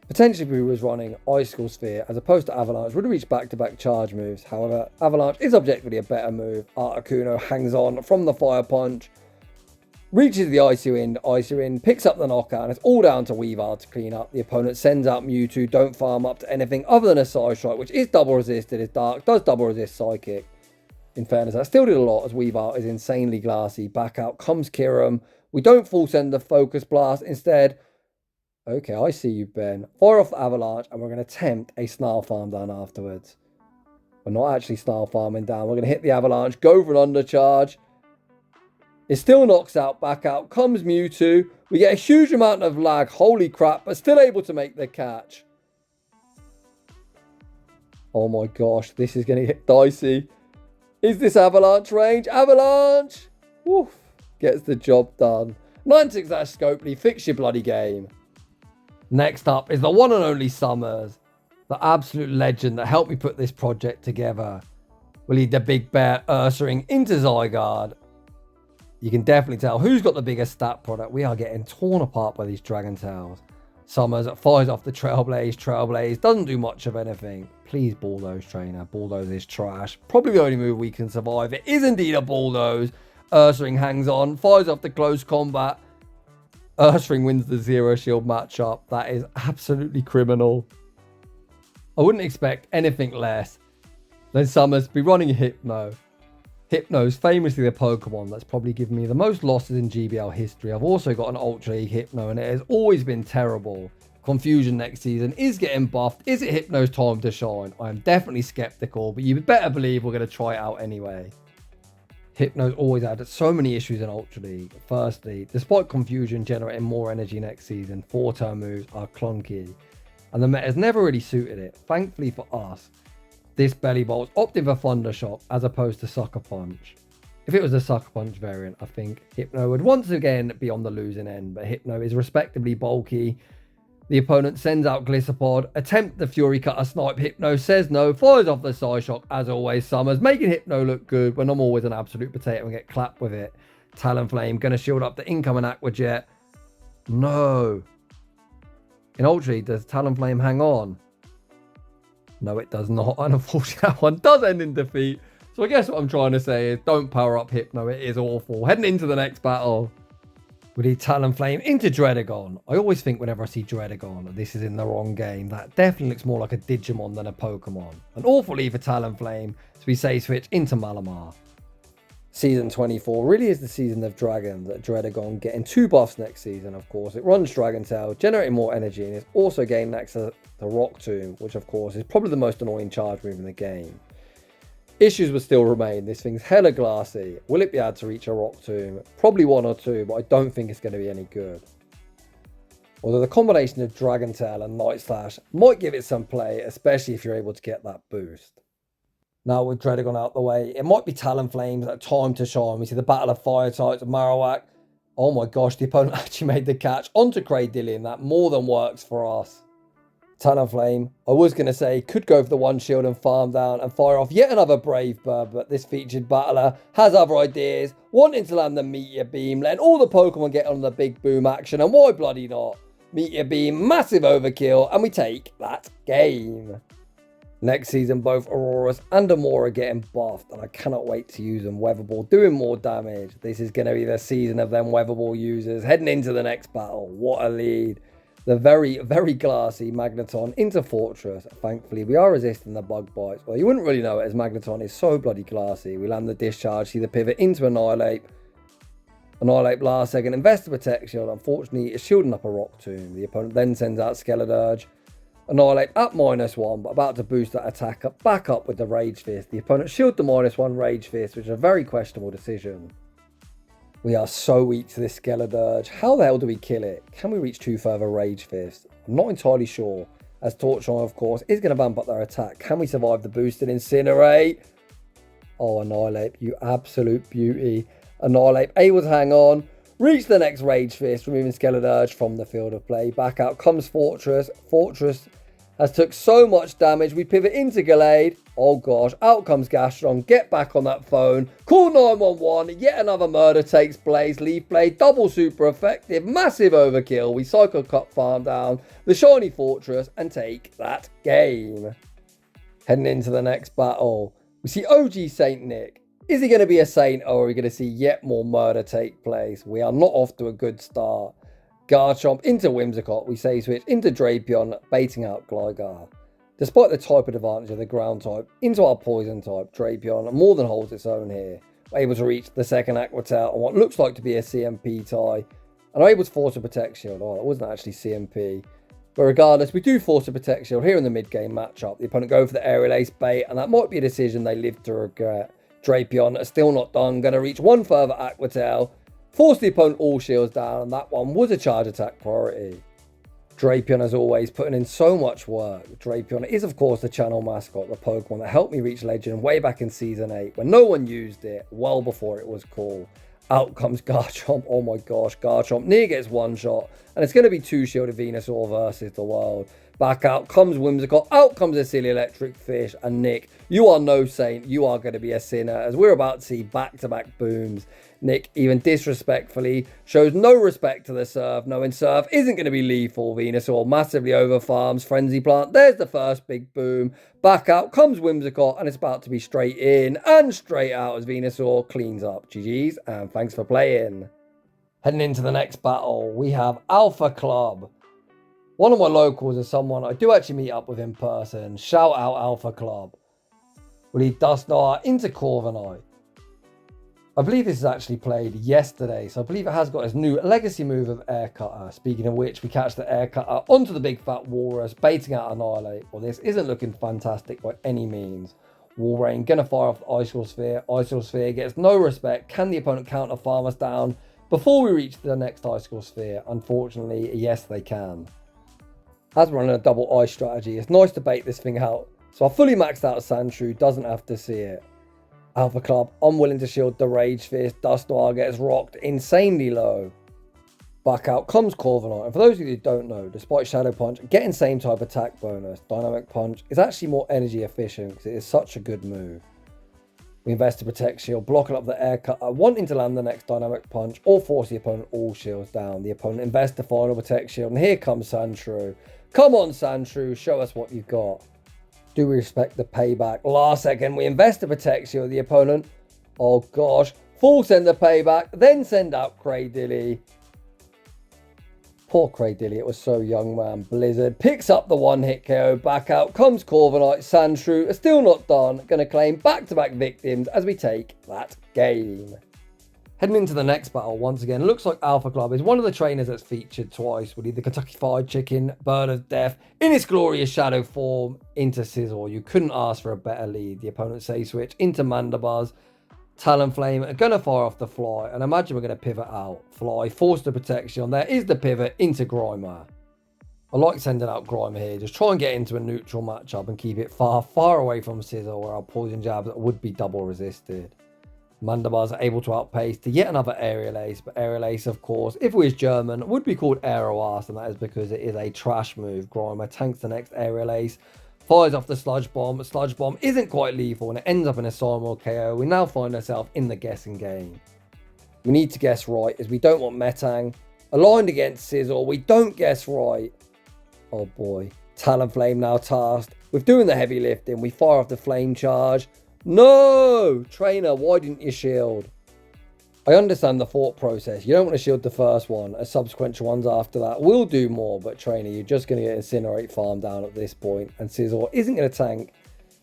Potentially, if he was running Icicle Sphere as opposed to Avalanche, would have reached back-to-back charge moves. However, Avalanche is objectively a better move. Articuno hangs on from the Fire Punch, reaches the Icy Wind, picks up the knockout, and it's all down to Weavile to clean up. The opponent sends out Mewtwo, don't farm up to anything other than a Side Strike, which is double resisted, is Dark, does double resist Psychic. In fairness, that still did a lot as Weavile is insanely glassy. Back out comes Kiram. We don't full send the Focus Blast, instead... Okay, I see you, Ben. Fire off the Avalanche, and we're going to attempt a Snarl Farm down afterwards. We're not actually Snarl Farming down. We're going to hit the Avalanche, go for an undercharge. It still knocks out, back out comes Mewtwo. We get a huge amount of lag, holy crap, but still able to make the catch. Oh my gosh, this is going to get dicey. Is this Avalanche range? Avalanche! Woof. Gets the job done. 9-6 Scopely, fix your bloody game. Next up is the one and only Summers, the absolute legend that helped me put this project together. We'll lead the Big Bear Ursaring into Zygarde. You can definitely tell who's got the biggest stat product. We are getting torn apart by these Dragon Tails. Summers fires off the Trailblaze. Trailblaze doesn't do much of anything. Please Bulldoze, Trainer. Bulldoze is trash. Probably the only move we can survive. It is indeed a Bulldoze. Ursaring hangs on, fires off the Close Combat. Ursaring wins the Zero Shield matchup. That is absolutely criminal. I wouldn't expect anything less than Summers be running Hypno. Hypno's famously the Pokemon that's probably given me the most losses in GBL history. I've also got an Ultra League Hypno and it has always been terrible. Confusion next season is getting buffed. Is it Hypno's time to shine? I am definitely skeptical, but you better believe we're going to try it out anyway. Hypno's always had so many issues in Ultra League. Firstly, despite Confusion generating more energy next season, 4-turn moves are clunky, and the meta's never really suited it. Thankfully for us, this Belly Bolt's opted for Thunder Shock as opposed to Sucker Punch. If it was a Sucker Punch variant, I think Hypno would once again be on the losing end, but Hypno is respectably bulky. The opponent sends out Gliscopod, attempt the Fury Cutter snipe. Hypno says no, fires off the Side Shock as always. Summers making Hypno look good when I'm always an absolute potato and get clapped with it. Talonflame gonna shield up the incoming Aqua Jet. No. In Ultra League, does Talonflame hang on? No, it does not. And unfortunately, that one does end in defeat. So I guess what I'm trying to say is don't power up Hypno. It is awful. Heading into the next battle. We need Talonflame into Dredagon. I always think whenever I see Dredagon, this is in the wrong game. That definitely looks more like a Digimon than a Pokemon. An awful lead for Talonflame. So we say switch into Malamar. Season 24 really is the season of Dragons. Dredagon getting 2 buffs next season, of course. It runs Dragon Tail, generating more energy, and it's also gained access to Rock Tomb, which of course is probably the most annoying charge move in the game. Issues will still remain. This thing's hella glassy. Will it be able to reach a Rock Tomb? Probably 1 or 2, but I don't think it's going to be any good. Although the combination of Dragon Tail and Night Slash might give it some play, especially if you're able to get that boost. Now with Dredagon out the way, it might be Talonflame's time to shine. We see the battle of fire types of Marowak. Oh my gosh, the opponent actually made the catch onto Cradillion. That more than works for us. Talonflame, I was going to say, could go for the 1 shield and farm down and fire off yet another Brave Bird, but this featured battler has other ideas, wanting to land the Meteor Beam, letting all the Pokemon get on the big boom action, and why bloody not? Meteor Beam, massive overkill, and we take that game. Next season, both Auroras and Amora are getting buffed, and I cannot wait to use them. Weatherball doing more damage. This is going to be the season of them Weatherball users. Heading into the next battle. What a lead. The very, very glassy Magneton into Fortress. Thankfully, we are resisting the bug bites. Well, you wouldn't really know it as Magneton is so bloody glassy. We land the discharge, see the pivot into Annihilate. Annihilate last second, invest the Protect Shield. Unfortunately, it's shielding up a Rock Tomb. The opponent then sends out Skeledirge. Annihilate at -1, but about to boost that attack up, back up with the Rage Fist. The opponent shield the -1 Rage Fist, which is a very questionable decision. We are so weak to this Skeledirge. How the hell do we kill it? Can we reach 2 further Rage Fists? I'm not entirely sure, as Torchon, of course, is going to vamp up their attack. Can we survive the boosted Incinerate? Oh, Annihilate, you absolute beauty. Annihilate, able to hang on. Reach the next Rage Fist, removing Skeledirge from the field of play. Back out comes Fortress. Fortress has took so much damage. We pivot into Gallade. Oh gosh, out comes Gastron. Get back on that phone. Call 911. Yet another murder takes place. Leaf Blade, double super effective. Massive overkill. We Psycho Cut farm down the shiny Fortress and take that game. Heading into the next battle, we see OG Saint Nick. Is he going to be a Saint, or are we going to see yet more murder take place? We are not off to a good start. Garchomp into Whimsicott. We say switch into Drapion, baiting out Gligar. Despite the type of advantage of the ground type, into our poison type, Drapion more than holds its own here. We're able to reach the second Aqua Tail on what looks like to be a CMP tie. And are able to force a Protect Shield. Oh, it wasn't actually CMP. But regardless, we do force a Protect Shield here in the mid-game matchup. The opponent go for the Aerial Ace bait, and that might be a decision they live to regret. Drapion are still not done. Going to reach one further Aqua Tail. Force the opponent all shields down, and that one was a charge attack priority. Drapion, as always, putting in so much work. Drapion is, of course, the channel mascot, the Pokemon that helped me reach Legend way back in Season 8, when no one used it, well before it was cool. Out comes Garchomp. Oh my gosh, Garchomp near gets one shot, and it's going to be 2 shielded Venusaur versus the world. Back out comes Whimsicott, out comes a silly electric fish, and Nick, you are no saint, you are going to be a sinner, as we're about to see back-to-back booms. Nick, even disrespectfully, shows no respect to the Surf, knowing Surf isn't going to be lethal. Venusaur massively over farms Frenzy Plant. There's the first big boom. Back out comes Whimsicott, and it's about to be straight in and straight out as Venusaur cleans up. GG's, and thanks for playing. Heading into the next battle, we have Alpha Club. One of my locals is someone I do actually meet up with in person. Shout out Alpha Club. We lead Dusknoir into Corviknight. I believe this is actually played yesterday, so I believe it has got its new legacy move of Air Cutter. Speaking of which, we catch the Air Cutter onto the big fat Walrus, baiting out Annihilate. Well, this isn't looking fantastic by any means. Walrein gonna fire off the Icicle Sphere. Icicle Sphere gets no respect. Can the opponent counter farm us down before we reach the next Icicle Sphere? Unfortunately, yes they can. As we're running a double ice strategy, it's nice to bait this thing out. So our fully maxed out Sandshrew doesn't have to see it. Alpha Club, unwilling to shield the Rage Fist. Dusknoir gets rocked insanely low. Back out comes Corviknight. And for those of you who don't know, despite Shadow Punch getting same type attack bonus, Dynamic Punch is actually more energy efficient because it is such a good move. We invest to Protect Shield, blocking up the Air Cutter, wanting to land the next Dynamic Punch or force the opponent all shields down. The opponent invests the final Protect Shield, and here comes Sandshrew. Come on, Sandshrew, show us what you've got. Do we respect the payback? Last second, we invest to Protect Shield the opponent. Oh gosh, full send the payback, then send out Cradilly. Poor Cradilly, it was so young, man. Blizzard picks up the one-hit KO. Back out comes Corviknight. Sandshrew are still not done. Going to claim back-to-back victims as we take that game. Heading into the next battle, once again, looks like Alpha Club is one of the trainers that's featured twice. We lead the Kentucky Fried Chicken, Bird of Death, in its glorious shadow form, into Sizzle. You couldn't ask for a better lead. The opponent say switch into Mandibuzz. Talonflame are going to fire off the Fly, and imagine we're going to pivot out. Fly, force the protection. There is the pivot into Grimer. I like sending out Grimer here. Just try and get into a neutral matchup and keep it far, far away from Sizzle, where our poison jabs would be double resisted. Mandibuzz are able to outpace to yet another Aerial Ace, but Aerial Ace, of course, if we was German, would be called Aeroas, and that is because it is a trash move. Grimer tanks the next Aerial Ace, fires off the Sludge Bomb. Sludge Bomb isn't quite lethal, and it ends up in a Simul KO. We now find ourselves in the guessing game. We need to guess right, as we don't want Metang. Aligned against Sizzle, we don't guess right. Oh boy. Talonflame now tasked with doing the heavy lifting. We fire off the Flame Charge. No! Trainer, why didn't you shield? I understand the thought process. You don't want to shield the first one, as subsequent ones after that will do more, but trainer, you're just going to get Incinerate farm down at this point, and Scizor isn't going to tank.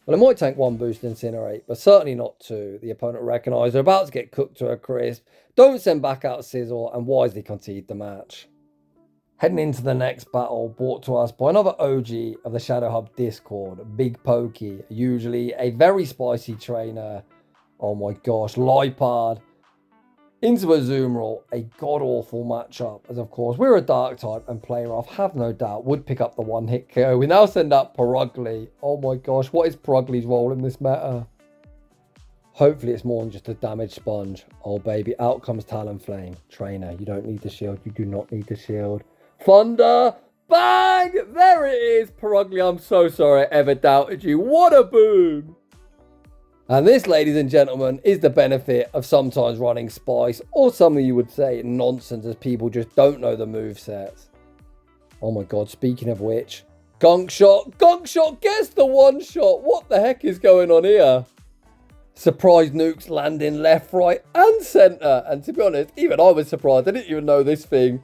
Well, it might tank one boost Incinerate, but certainly not two. The opponent recognises they're about to get cooked to a crisp. Don't send back out Scizor and wisely concede the match. Heading into the next battle, brought to us by another OG of the Shadow Hub Discord, Big Pokey, usually a very spicy trainer. Oh my gosh, Lipard. Into a Azumarill, a god-awful matchup, as of course we're a Dark type and Player Off, have no doubt, would pick up the one-hit KO. We now send up Purugly. Oh my gosh, what is Purugly's role in this meta? Hopefully it's more than just a damage sponge. Oh baby, out comes Talonflame. Trainer, you don't need the shield, you do not need the shield. Thunder, bang! There it is! Purugly, I'm so sorry I ever doubted you. What a boom! And this, ladies and gentlemen, is the benefit of sometimes running Spice, or some of you would say nonsense, as people just don't know the movesets. Oh my god, speaking of which, Gunk Shot gets the one shot. What the heck is going on here? Surprise nukes landing left, right, and centre. And to be honest, even I was surprised. I didn't even know this thing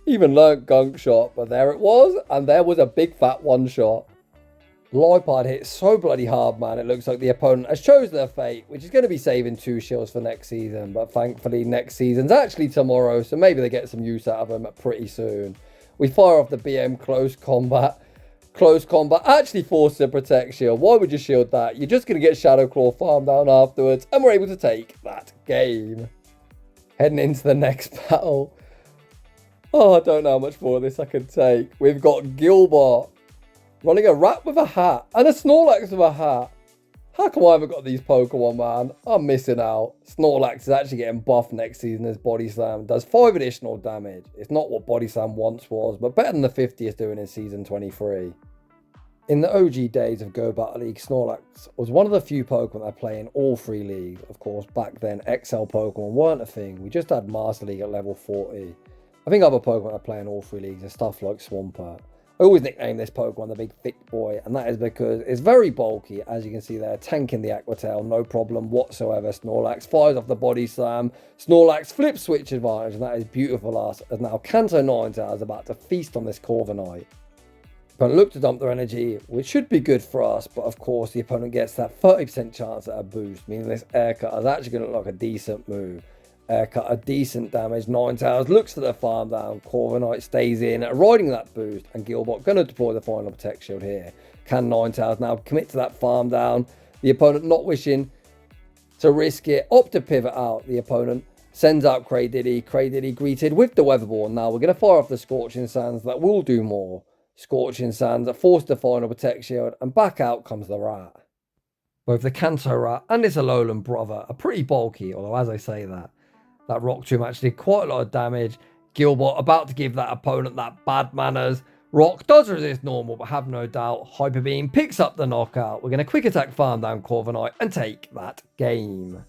even learnt Gunk Shot, but there it was, and there was a big fat one shot. Lipard hit so bloody hard, man. It looks like the opponent has chosen their fate, which is going to be saving 2 shields for next season. But thankfully, next season's actually tomorrow, so maybe they get some use out of them pretty soon. We fire off the BM close combat. Close combat actually forces a protect shield. Why would you shield that? You're just going to get Shadow Claw farm down afterwards, and we're able to take that game. Heading into the next battle. Oh, I don't know how much more of this I can take. We've got Gilbert running a rat with a hat and a Snorlax with a hat. How come I haven't got these Pokemon, man? I'm missing out. Snorlax is actually getting buffed next season as Body Slam. Does 5 additional damage. It's not what Body Slam once was, but better than the 50 is doing in Season 23. In the OG days of Go Battle League, Snorlax was one of the few Pokemon that play in all 3 leagues. Of course, back then, XL Pokemon weren't a thing. We just had Master League at level 40. I think other Pokemon that play in all 3 leagues are stuff like Swampert. I always nickname this Pokemon the big thick boy, and that is because it's very bulky, as you can see there, tanking the Aqua Tail, no problem whatsoever. Snorlax fires off the Body Slam, Snorlax flip switch advantage, and that is beautiful as now Kanto Ninetales is about to feast on this Corviknight. Opponent look to dump their energy, which should be good for us, but of course the opponent gets that 30% chance at a boost, meaning this Air Cut is actually going to look like a decent move. Cut a decent damage. Ninetales looks to the farm down. Corviknight stays in, riding that boost, and Gilbert going to deploy the final Protect Shield here. Can Ninetales now commit to that farm down? The opponent not wishing to risk it, opt to pivot out. The opponent sends out Cradiddy. Cradiddy greeted with the Weatherborn. Now we're going to fire off the Scorching Sands. That will do more. Scorching Sands forced the final Protect Shield, and back out comes the Rat. Both the Kanto Rat and its Alolan brother are pretty bulky, although as I say that Rock Tomb actually did quite a lot of damage. Gilbert about to give that opponent that bad manners. Rock does resist normal, but have no doubt. Hyper Beam picks up the knockout. We're going to quick attack farm down Corviknight and take that game.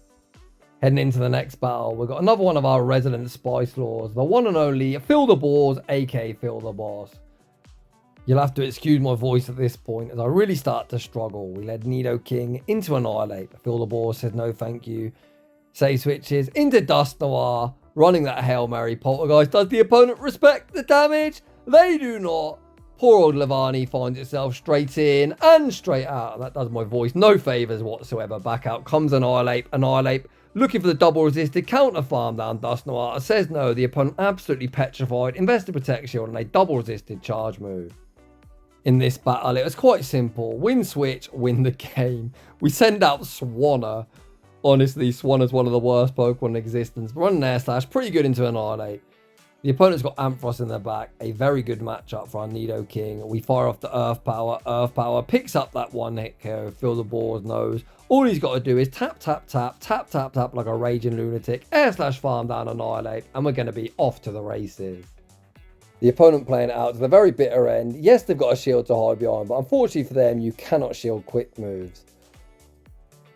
Heading into the next battle, we've got another one of our resident Spice Lords, the one and only Phil the Boss, aka Phil the Boss. You'll have to excuse my voice at this point as I really start to struggle. We led Nidoking into Annihilate. Phil the Boss says no thank you. Save switches into Dust Noir, running that Hail Mary Poltergeist. Does the opponent respect the damage? They do not. Poor old Levani finds itself straight in and straight out. That does my voice no favours whatsoever. Back out comes Annihilate. Annihilate looking for the double resisted counter farm down. Dust Noir says no. The opponent absolutely petrified. Invested Protect Shield and a double resisted charge move. In this battle, it was quite simple. Win switch, win the game. We send out Swanna. Honestly, Swanna's one of the worst Pokemon in existence. But running Air Slash, pretty good into Annihilate. The opponent's got Ampharos in their back. A very good matchup for our Nidoking. We fire off the Earth Power. Earth Power picks up that one hit KO. Phil the Boss knows. All he's got to do is tap, tap, tap, tap, tap, tap like a raging lunatic. Air Slash farm down Annihilate. And we're going to be off to the races. The opponent playing it out to the very bitter end. Yes, they've got a shield to hide behind. But unfortunately for them, you cannot shield quick moves.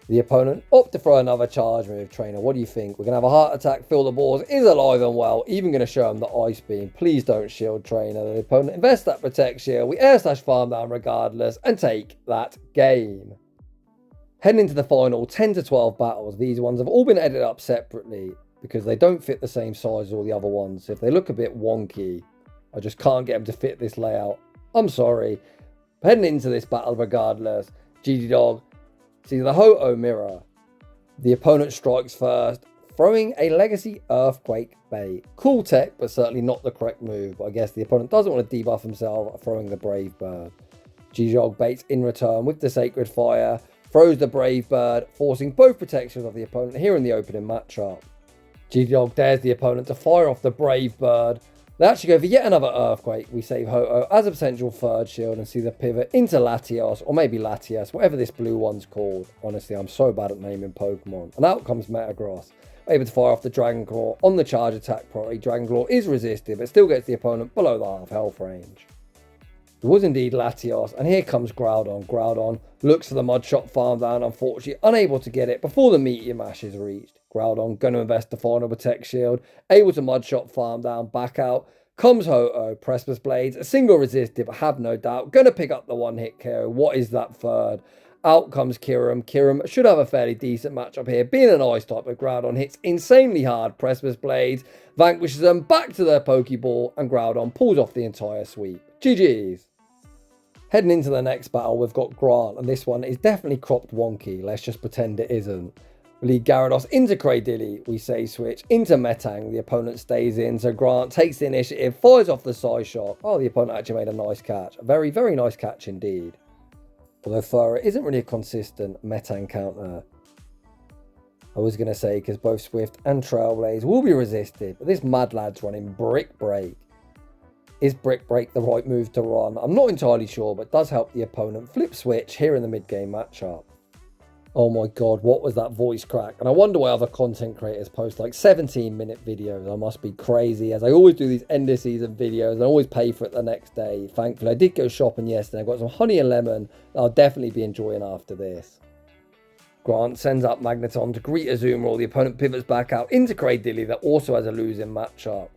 The opponent opt to throw another charge move. Trainer, what do you think? We're going to have a heart attack. Phil the Boss is alive and well. Even going to show him the Ice Beam. Please don't shield, Trainer. The opponent invests that Protect Shield. We Air Slash farm down regardless and take that game. Heading into the final 10 to 12 battles. These ones have all been edited up separately. because they don't fit the same size as all the other ones. If they look a bit wonky, I just can't get them to fit this layout. I'm sorry. Heading into this battle regardless, GG Dog sees the Ho-Oh mirror. The opponent strikes first, throwing a Legacy Earthquake bait. Cool tech, but certainly not the correct move. But I guess the opponent doesn't want to debuff himself, throwing the Brave Bird. GG Dog baits in return with the Sacred Fire, throws the Brave Bird, forcing both protections of the opponent here in the opening matchup. GG Dog dares the opponent to fire off the Brave Bird. They actually go for yet another Earthquake. We save Ho-Oh as a potential third shield and see the pivot into Latios, or maybe Latias, whatever this blue one's called. Honestly, I'm so bad at naming Pokemon. And out comes Metagross, able to fire off the Dragon Claw on the charge attack priority. Dragon Claw is resisted, but still gets the opponent below the half health range. It was indeed Latios, and here comes Groudon. Groudon looks for the Mud Shot farm down, unfortunately unable to get it before the Meteor Mash is reached. Groudon going to invest the final Protect Shield, able to Mud Shot farm down, back out. Comes Ho-Oh, Precipice Blades, a single resisted, but have no doubt. Going to pick up the one-hit KO. What is that third? Out comes Kyurem. Kyurem should have a fairly decent matchup here. Being an Ice type, but Groudon hits insanely hard. Precipice Blades vanquishes them back to their Pokeball, and Groudon pulls off the entire sweep. GG's. Heading into the next battle, we've got Grant, and this one is definitely cropped wonky. Let's just pretend it isn't. We lead Gyarados into Cradilly. We say switch into Metang. The opponent stays in, so Grant takes the initiative, fires off the side shot. Oh, the opponent actually made a nice catch. A very, very nice catch indeed. Although Furrow isn't really a consistent Metang counter. I was going to say, because both Swift and Trailblaze will be resisted, but this Mad Lad's running Brick Break. Is Brick Break the right move to run? I'm not entirely sure, but does help the opponent flip switch here in the mid-game matchup. Oh my god, what was that voice crack? And I wonder why other content creators post like 17-minute videos. I must be crazy, as I always do these end of season videos and I always pay for it the next day. Thankfully, I did go shopping yesterday. I got some honey and lemon that I'll definitely be enjoying after this. Grant sends up Magneton to greet Azumarill. The opponent pivots back out into Cradilly that also has a losing matchup.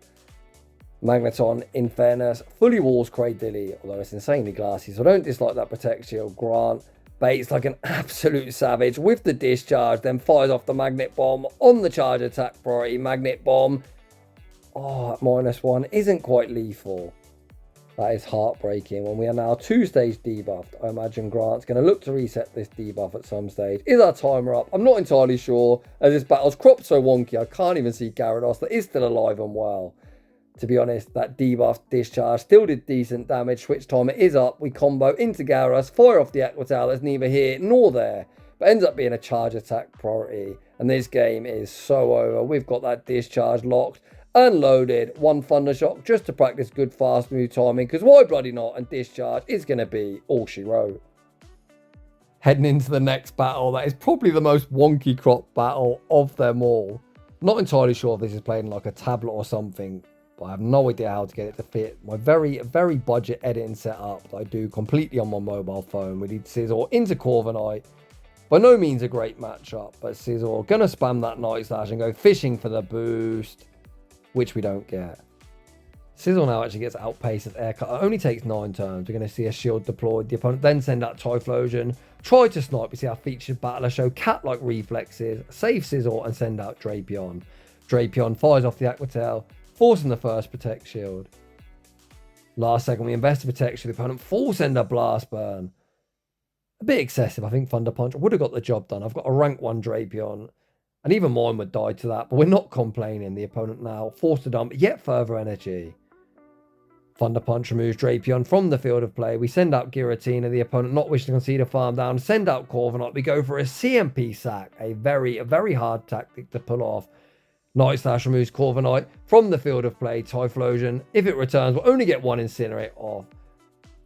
Magneton, in fairness, fully walls Cradilly, although it's insanely glassy, so I don't dislike that Protect Shield. Grant baits like an absolute savage with the discharge, then fires off the Magnet Bomb on the charge attack priority. Magnet Bomb, oh, at -1, isn't quite lethal. That is heartbreaking. When we are now 2-stage debuffed, I imagine Grant's going to look to reset this debuff at some stage. Is our timer up? I'm not entirely sure, as this battle's cropped so wonky, I can't even see Gyarados that is still alive and well. To be honest, that debuff discharge still did decent damage. Switch timer is up. We combo into Gyarados, fire off the Equital. That's neither here nor there, but ends up being a charge attack priority. And this game is so over. We've got that discharge locked and loaded. One Thunder Shock just to practice good fast move timing, because why bloody not? And discharge is going to be all she wrote. Heading into the next battle, that is probably the most wonky crop battle of them all. Not entirely sure if this is playing like a tablet or something. I have no idea how to get it to fit my very, very budget editing setup that I do completely on my mobile phone. We need Scizor into Corviknight. By no means a great matchup, but Scizor gonna spam that Night Slash and go fishing for the boost, which we don't get. Scizor now actually gets outpaced as Air Cut. It only takes 9 turns. We're going to see a shield deployed. The opponent then send out Typhlosion. Try to snipe. We see our featured battler show cat-like reflexes. Save Scizor and send out Drapion. Drapion fires off the Aquatail, forcing the first Protect Shield. Last second, we invest a Protect Shield. The opponent full send a Blast Burn. A bit excessive. I think Thunder Punch would have got the job done. I've got a rank 1 Drapion, and even mine would die to that, but we're not complaining. The opponent now forced to dump yet further energy. Thunder Punch removes Drapion from the field of play. We send out Giratina. The opponent not wishing to concede a farm down. Send out Corviknight. We go for a CMP sack. A very hard tactic to pull off. Night Slash removes Corviknight from the field of play. Typhlosion, if it returns, will only get 1 Incinerate off.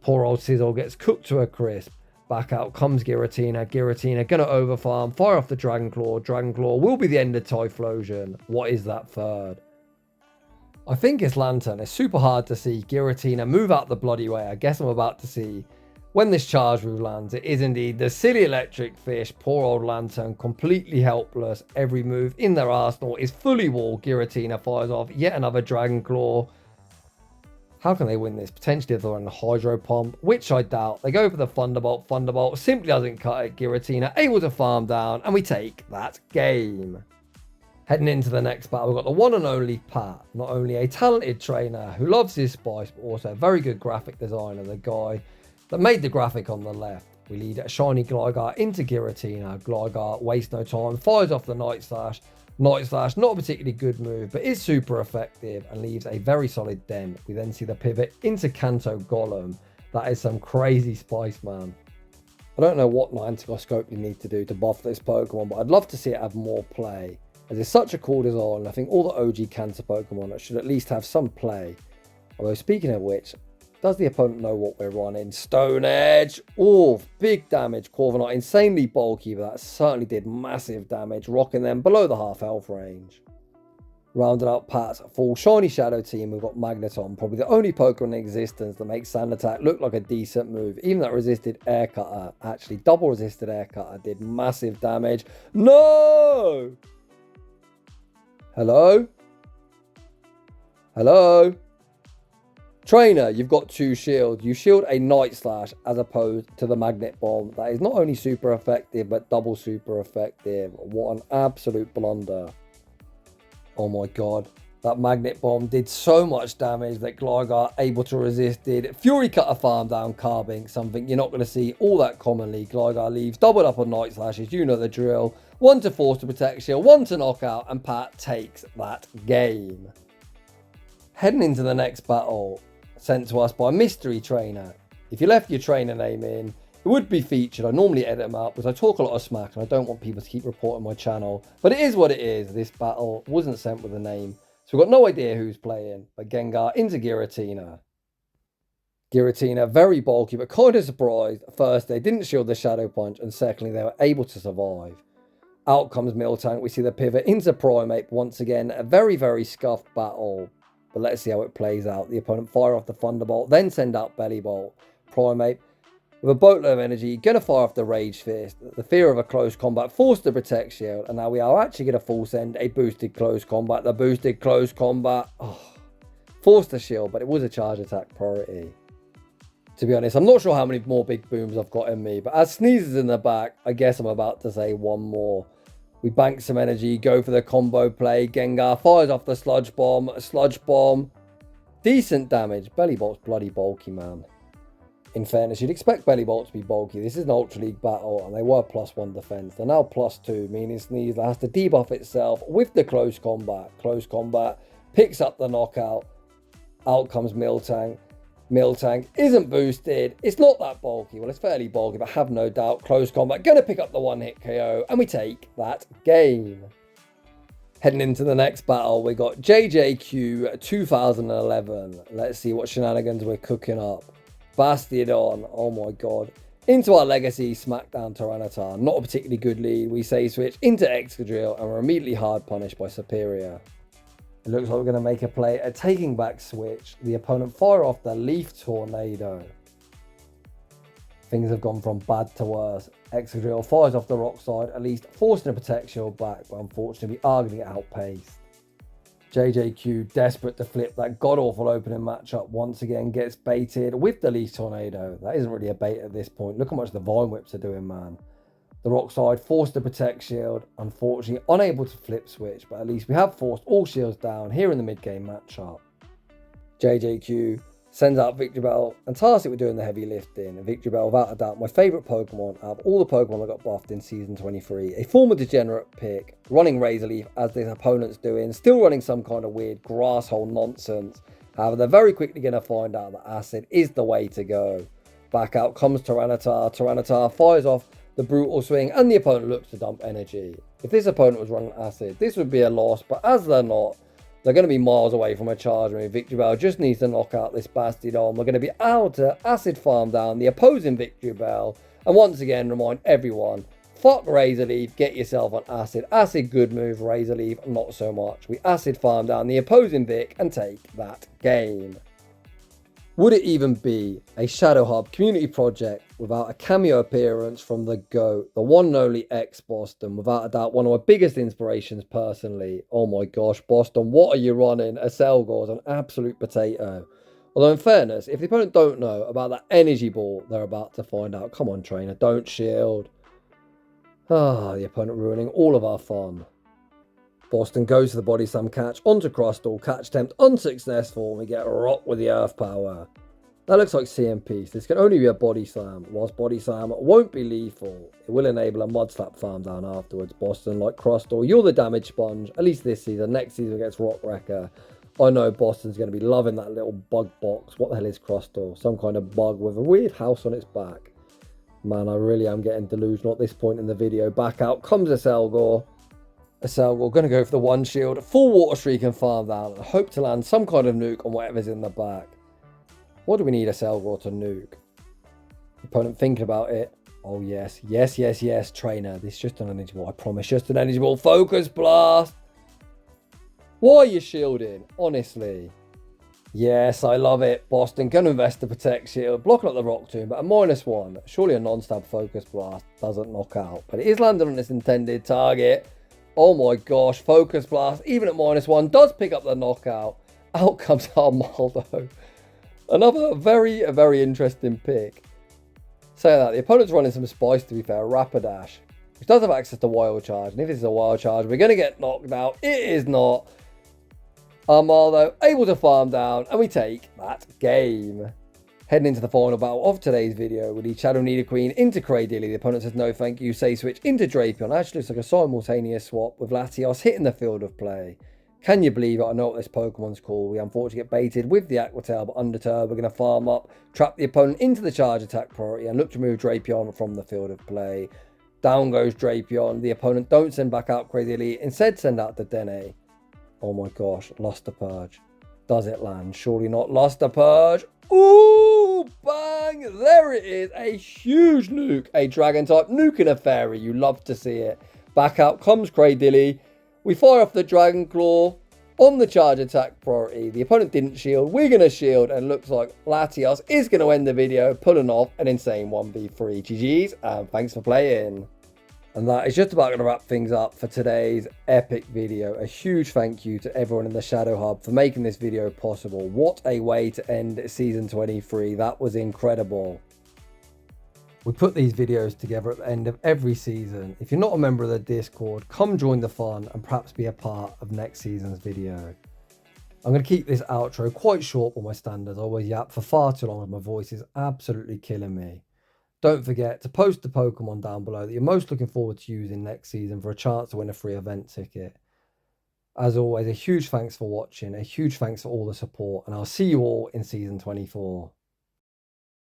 Poor old Scizor gets cooked to a crisp. Back out comes Giratina. Giratina gonna overfarm. Fire off the Dragon Claw. Dragon Claw will be the end of Typhlosion. What is that third? I think it's Lantern. It's super hard to see Giratina move out the bloody way. I guess I'm about to see when this charge move lands. It is indeed the silly electric fish. Poor old Lantern, completely helpless. Every move in their arsenal is fully walled. Giratina fires off yet another Dragon Claw. How can they win this? Potentially if they're on a Hydro Pump, which I doubt. They go for the Thunderbolt. Thunderbolt simply doesn't cut it. Giratina able to farm down, and we take that game. Heading into the next battle, we've got the one and only Pat. Not only a talented trainer who loves his spice, but also a very good graphic designer, the guy that made the graphic on the left. We lead a shiny Gligar into Giratina. Gligar wastes no time, fires off the Night Slash. Night Slash, not a particularly good move, but is super effective and leaves a very solid dent. We then see the pivot into Kanto Golem. That is some crazy spice, man. I don't know what Niantic you need to do to buff this Pokemon, but I'd love to see it have more play, as it's such a cool design, and I think all the OG Cancer Pokemon should at least have some play. Although, speaking of which, does the opponent know what we're running? Stone Edge! Oh, big damage. Corviknight insanely bulky, but that certainly did massive damage, rocking them below the half health range. Rounding out Pat's full shiny Shadow team, we've got Magneton, probably the only Pokemon in existence that makes Sand Attack look like a decent move. Even that resisted Air Cutter, actually double resisted Air Cutter, did massive damage. No! Hello? Hello? Trainer, you've got 2 shields. You shield a Night Slash as opposed to the Magnet Bomb. That is not only super effective, but double super effective. What an absolute blunder. Oh my god. That Magnet Bomb did so much damage that Gligar able to resist it. Fury Cutter farm down Carbink, something you're not going to see all that commonly. Gligar leaves doubled up on Night Slashes, you know the drill. 1 to force to protect shield, 1 to knockout, and Pat takes that game. Heading into the next battle, sent to us by Mystery Trainer. If you left your trainer name in, it would be featured. I normally edit them out because I talk a lot of smack and I don't want people to keep reporting my channel. But it is what it is. This battle wasn't sent with a name, so we've got no idea who's playing. But Gengar into Giratina. Giratina, very bulky, but kind of surprised. First, they didn't shield the Shadow Punch, and secondly, they were able to survive. Out comes Miltank. We see the pivot into Primeape. Once again, a very, very scuffed battle. But let's see how it plays out. The opponent fire off the Thunderbolt, then send out Bellibolt. Primeape, with a boatload of energy, going to fire off the Rage Fist. The fear of a close combat, forced to protect shield. And now we are actually going to full send a boosted close combat. The boosted close combat, forced to shield, but it was a charge attack priority. To be honest, I'm not sure how many more big booms I've got in me. But as Sneezes in the back, I guess I'm about to say one more. We bank some energy, go for the combo play. Gengar fires off the Sludge Bomb. Sludge Bomb. Decent damage. Bellibolt's bloody bulky, man. In fairness, you'd expect Bellibolt to be bulky. This is an Ultra League battle, and they were +1 defense. They're now +2, meaning Sneasel has to debuff itself with the close combat. Close combat picks up the knockout. Out comes Miltank. Miltank isn't boosted. It's not that bulky. Well, it's fairly bulky, but have no doubt. Close combat, going to pick up the one-hit KO, and we take that game. Heading into the next battle, we got JJQ 2011. Let's see what shenanigans we're cooking up. Bastiodon, oh my god. Into our Legacy SmackDown Tyranitar. Not a particularly good lead. We say switch into Excadrill, and we're immediately hard punished by Superior. It looks like we're going to make a play at taking back switch. The opponent fire off the Leaf Tornado. Things have gone from bad to worse. Excadrill fires off the rock side, at least forcing a Protect Shield back, but unfortunately we are going to get outpaced. JJQ, desperate to flip that god-awful opening matchup, once again gets baited with the Leaf Tornado. That isn't really a bait at this point. Look how much the Vine Whips are doing, man. The rock side forced to Protect Shield, unfortunately unable to flip switch, but at least we have forced all shields down here in the mid-game matchup. JJQ sends out Victreebel and tasks it with doing the heavy lifting. And Victreebel, without a doubt, my favourite Pokemon out of all the Pokemon that got buffed in Season 23. A former degenerate pick, running Razor Leaf as the opponent's doing, still running some kind of weird grass hole nonsense. However, they're very quickly going to find out that Acid is the way to go. Back out comes Tyranitar. Tyranitar fires off the Brutal Swing, and the opponent looks to dump energy. If this opponent was running Acid, this would be a loss, but as they're not, they're going to be miles away from a charge move. Victreebel just needs to knock out this Bastiodon. We're going to be able to Acid farm down the opposing Victreebel, and once again remind everyone, fuck Razor Leaf, get yourself on Acid. Acid good move, Razor Leaf not so much. We Acid farm down the opposing Vic and take that game. Would it even be a Shadow Hub community project without a cameo appearance from the GOAT, the one and only ex-Boston? Without a doubt, one of my biggest inspirations personally. Oh my gosh, Boston, what are you running? A Selgor's an absolute potato. Although in fairness, if the opponent don't know about that energy ball, they're about to find out. Come on, trainer, don't shield. The opponent ruining all of our fun. Boston goes to the body slam catch onto Crustle, catch attempt unsuccessful, and we get rocked with the earth power. That looks like CMP, so this can only be a body slam. Whilst body slam won't be lethal, it will enable a mud slap farm down afterwards. Boston, like Crustle, you're the damage sponge, at least this season. Next season against Rock Wrecker, I know Boston's going to be loving that little bug box. What the hell is Crustle? Some kind of bug with a weird house on its back. Man, I really am getting delusional at this point in the video. Back out comes a Selgor. We're going to go for the one shield, full water streak and farm down, and hope to land some kind of nuke on whatever's in the back. What do we need a Selgor to nuke? The opponent thinking about it. Oh yes, yes, yes, yes, trainer. This is just an eligible, I promise, just an eligible focus blast. Why are you shielding? Honestly. Yes, I love it. Boston gonna invest the protect shield, blocking up the rock tomb, but a -1. Surely a non-stab focus blast doesn't knock out, but it is landed on its intended target. Oh my gosh, focus blast, even at -1, does pick up the knockout. Out comes Armaldo. Another very interesting pick. Saying that, the opponent's running some spice, to be fair, Rapidash, which does have access to wild charge, and if this is a wild charge, we're gonna get knocked out. It is not. Armaldo able to farm down, and we take that game. Heading into the final battle of today's video, we need Shadow Nidoqueen into Cradilly. The opponent says no thank you, say switch into Drapion. Actually looks like a simultaneous swap with Latios hitting the field of play. Can you believe it? I know what this Pokemon's called. We unfortunately get baited with the Aqua Tail, but undeterred, we're going to farm up, trap the opponent into the charge attack priority, and look to remove Drapion from the field of play. Down goes Drapion. The opponent don't send back out Cradilly, instead send out the Dene. Oh my gosh, Luster Purge. Does it land? Surely not. Luster Purge. Ooh, bang! There it is. A huge nuke. A dragon type nuke and a fairy. You love to see it. Back out comes Cradilly. We fire off the Dragon Claw on the charge attack priority. The opponent didn't shield. We're going to shield. And looks like Latios is going to end the video, pulling off an insane 1v3. GG's, and thanks for playing. And that is just about going to wrap things up for today's epic video. A huge thank you to everyone in the Shadow Hub for making this video possible. What a way to end Season 23. That was incredible. We put these videos together at the end of every season. If you're not a member of the Discord, come join the fun and perhaps be a part of next season's video. I'm going to keep this outro quite short for my standards. I always yap for far too long and my voice is absolutely killing me. Don't forget to post the Pokemon down below that you're most looking forward to using next season for a chance to win a free event ticket. As always, a huge thanks for watching, a huge thanks for all the support, and I'll see you all in Season 24.